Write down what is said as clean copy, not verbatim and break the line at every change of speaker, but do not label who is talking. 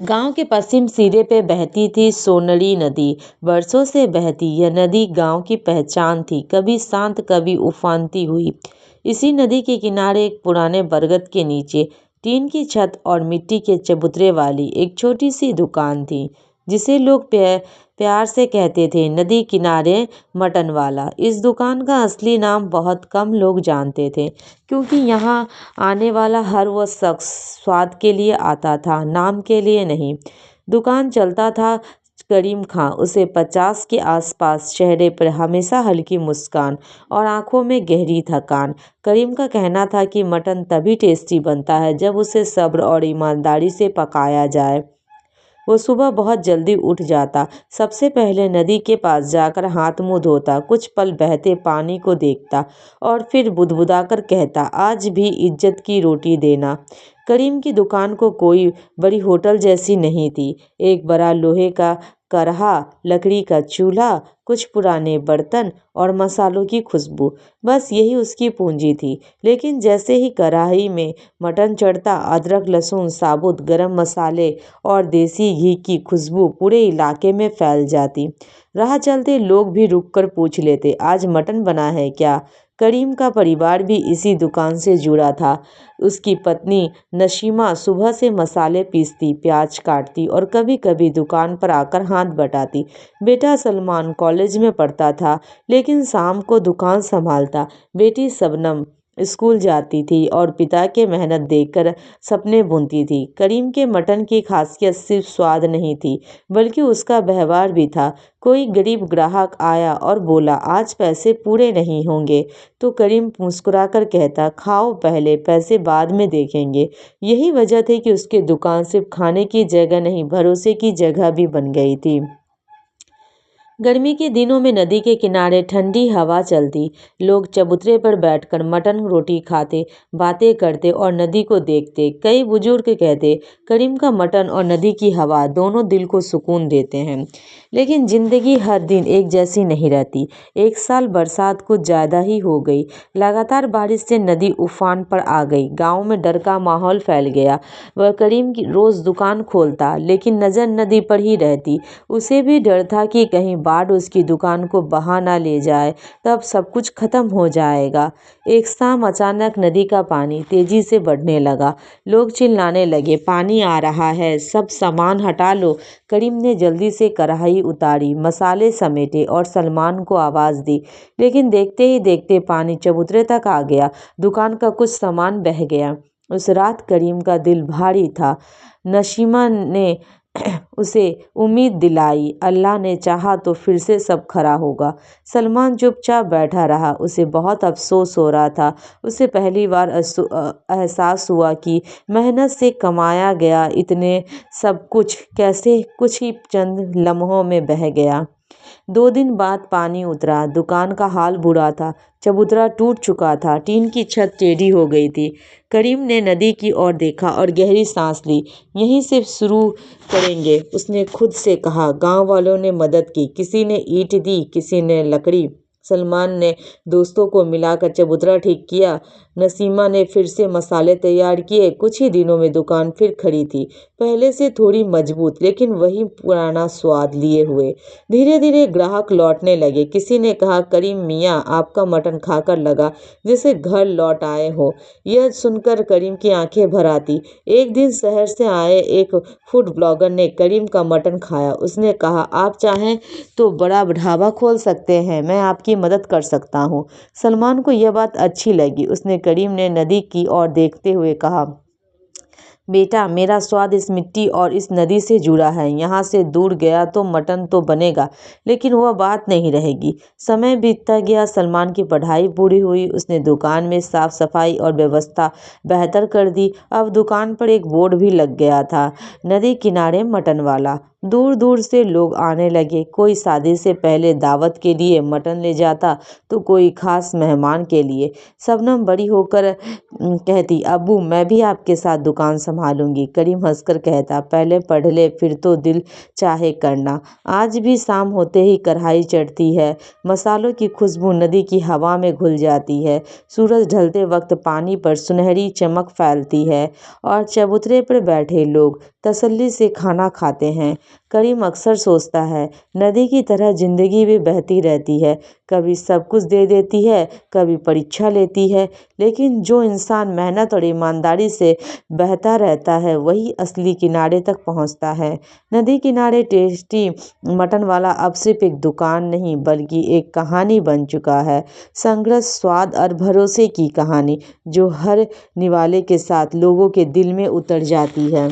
गांव के पश्चिम सिरे पे बहती थी सोनड़ी नदी। बरसों से बहती यह नदी गांव की पहचान थी, कभी शांत कभी उफानती हुई। इसी नदी के किनारे एक पुराने बरगद के नीचे टीन की छत और मिट्टी के चबूतरे वाली एक छोटी सी दुकान थी, जिसे लोग प्यार से कहते थे नदी किनारे मटन वाला। इस दुकान का असली नाम बहुत कम लोग जानते थे, क्योंकि यहाँ आने वाला हर वो शख्स स्वाद के लिए आता था, नाम के लिए नहीं। दुकान चलता था करीम खां, उसे 50 के आसपास, चेहरे पर हमेशा हल्की मुस्कान और आंखों में गहरी थकान। करीम का कहना था कि मटन तभी टेस्टी बनता है जब उसे सब्र और ईमानदारी से पकाया जाए। वो सुबह बहुत जल्दी उठ जाता, सबसे पहले नदी के पास जाकर हाथ मुंह धोता, कुछ पल बहते पानी को देखता और फिर बुदबुदाकर कहता, आज भी इज्जत की रोटी देना। करीम की दुकान को कोई बड़ी होटल जैसी नहीं थी। एक बड़ा लोहे का करहा, लकड़ी का चूल्हा, कुछ पुराने बर्तन और मसालों की खुशबू, बस यही उसकी पूंजी थी। लेकिन जैसे ही कढ़ाई में मटन चढ़ता, अदरक लहसुन साबुत, गरम मसाले और देसी घी की खुशबू पूरे इलाके में फैल जाती। राह चलते लोग भी रुककर पूछ लेते, आज मटन बना है क्या? करीम का परिवार भी इसी दुकान से जुड़ा था। उसकी पत्नी नशीमा सुबह से मसाले पीसती, प्याज काटती और कभी कभी दुकान पर आकर हाथ बटाती। बेटा सलमान कॉलेज में पढ़ता था, लेकिन शाम को दुकान संभालता। बेटी शबनम स्कूल जाती थी और पिता के मेहनत देखकर सपने बुनती थी। करीम के मटन की खासियत सिर्फ स्वाद नहीं थी, बल्कि उसका व्यवहार भी था। कोई गरीब ग्राहक आया और बोला, आज पैसे पूरे नहीं होंगे, तो करीम मुस्कुराकर कहता, खाओ पहले, पैसे बाद में देखेंगे। यही वजह थी कि उसकी दुकान सिर्फ खाने की जगह नहीं, भरोसे की जगह भी बन गई थी। गर्मी के दिनों में नदी के किनारे ठंडी हवा चलती, लोग चबूतरे पर बैठकर मटन रोटी खाते, बातें करते और नदी को देखते। कई बुजुर्ग कहते, करीम का मटन और नदी की हवा दोनों दिल को सुकून देते हैं। लेकिन जिंदगी हर दिन एक जैसी नहीं रहती। एक साल बरसात कुछ ज़्यादा ही हो गई। लगातार बारिश से नदी उफान पर आ गई। गांव में डर का माहौल फैल गया। वह करीम की रोज़ दुकान खोलता, लेकिन नज़र नदी पर ही रहती। उसे भी डर था कि कहीं बाढ़ उसकी दुकान को बहा ना ले जाए, तब सब कुछ खत्म हो जाएगा। एक शाम अचानक नदी का पानी तेजी से बढ़ने लगा। लोग चिल्लाने लगे, पानी आ रहा है, सब सामान हटा लो। करीम ने जल्दी से कढ़ाई उतारी, मसाले समेटे और सलमान को आवाज़ दी। लेकिन देखते ही देखते पानी चबूतरे तक आ गया, दुकान का कुछ सामान बह गया। उस रात करीम का दिल भारी था। नशीमा ने उसे उम्मीद दिलाई, अल्लाह ने चाहा तो फिर से सब खरा होगा। सलमान चुपचाप बैठा रहा, उसे बहुत अफसोस हो रहा था। उसे पहली बार एहसास हुआ कि मेहनत से कमाया गया इतने सब कुछ कैसे कुछ ही चंद लम्हों में बह गया। 2 दिन बाद पानी उतरा। दुकान का हाल बुरा था, चबूतरा टूट चुका था, टीन की छत टेढ़ी हो गई थी। करीम ने नदी की ओर देखा और गहरी सांस ली। यहीं से शुरू करेंगे, उसने खुद से कहा। गांव वालों ने मदद की, किसी ने ईंट दी, किसी ने लकड़ी। सलमान ने दोस्तों को मिलाकर चबूतरा ठीक किया। नसीमा ने फिर से मसाले तैयार किए। कुछ ही दिनों में दुकान फिर खड़ी थी, पहले से थोड़ी मजबूत, लेकिन वही पुराना स्वाद लिए हुए। धीरे धीरे ग्राहक लौटने लगे। किसी ने कहा, करीम मियाँ, आपका मटन खाकर लगा जैसे घर लौट आए हो। यह सुनकर करीम की आंखें भर आती। एक दिन शहर से आए एक फूड ब्लॉगर ने करीम का मटन खाया। उसने कहा, आप चाहें तो बड़ा ढाबा खोल सकते हैं, मैं आपकी मदद कर सकता हूँ। सलमान को यह बात अच्छी लगी। उसने करीम ने नदी की ओर देखते हुए कहा, बेटा, मेरा स्वाद इस मिट्टी और इस नदी से जुड़ा है। यहाँ से दूर गया तो मटन तो बनेगा, लेकिन वह बात नहीं रहेगी। समय बीतता गया, सलमान की पढ़ाई पूरी हुई। उसने दुकान में साफ सफाई और व्यवस्था बेहतर कर दी। अब दुकान पर एक बोर्ड भी लग गया था, नदी किनारे मटन वाला। दूर दूर से लोग आने लगे। कोई शादी से पहले दावत के लिए मटन ले जाता तो कोई खास मेहमान के लिए। शबनम बड़ी होकर कहती, अब्बू मैं भी आपके साथ दुकान संभालूंगी। करीम हंसकर कहता, पहले पढ़ ले फिर तो दिल चाहे करना। आज भी शाम होते ही कढ़ाई चढ़ती है, मसालों की खुशबू नदी की हवा में घुल जाती है। सूरज ढलते वक्त पानी पर सुनहरी चमक फैलती है और चबूतरे पर बैठे लोग तसल्ली से खाना खाते हैं। करीम अक्सर सोचता है, नदी की तरह जिंदगी भी बहती रहती है, कभी सब कुछ दे देती है, कभी परीक्षा लेती है, लेकिन जो इंसान मेहनत और ईमानदारी से बहता रहता है वही असली किनारे तक पहुंचता है। नदी किनारे टेस्टी मटन वाला अब सिर्फ एक दुकान नहीं बल्कि एक कहानी बन चुका है। संघर्ष, स्वाद और भरोसे की कहानी जो हर निवाले के साथ लोगों के दिल में उतर जाती है।